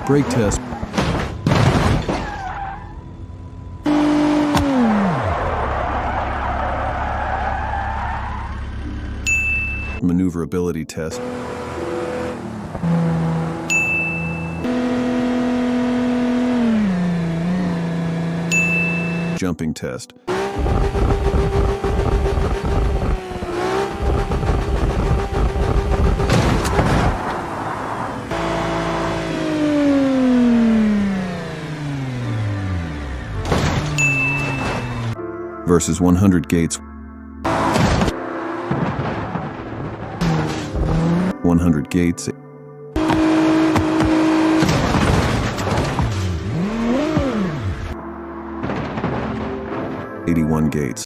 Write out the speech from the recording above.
Brake test. Maneuverability test. Jumping test. Versus 100 gates. 100 gates. 81 gates.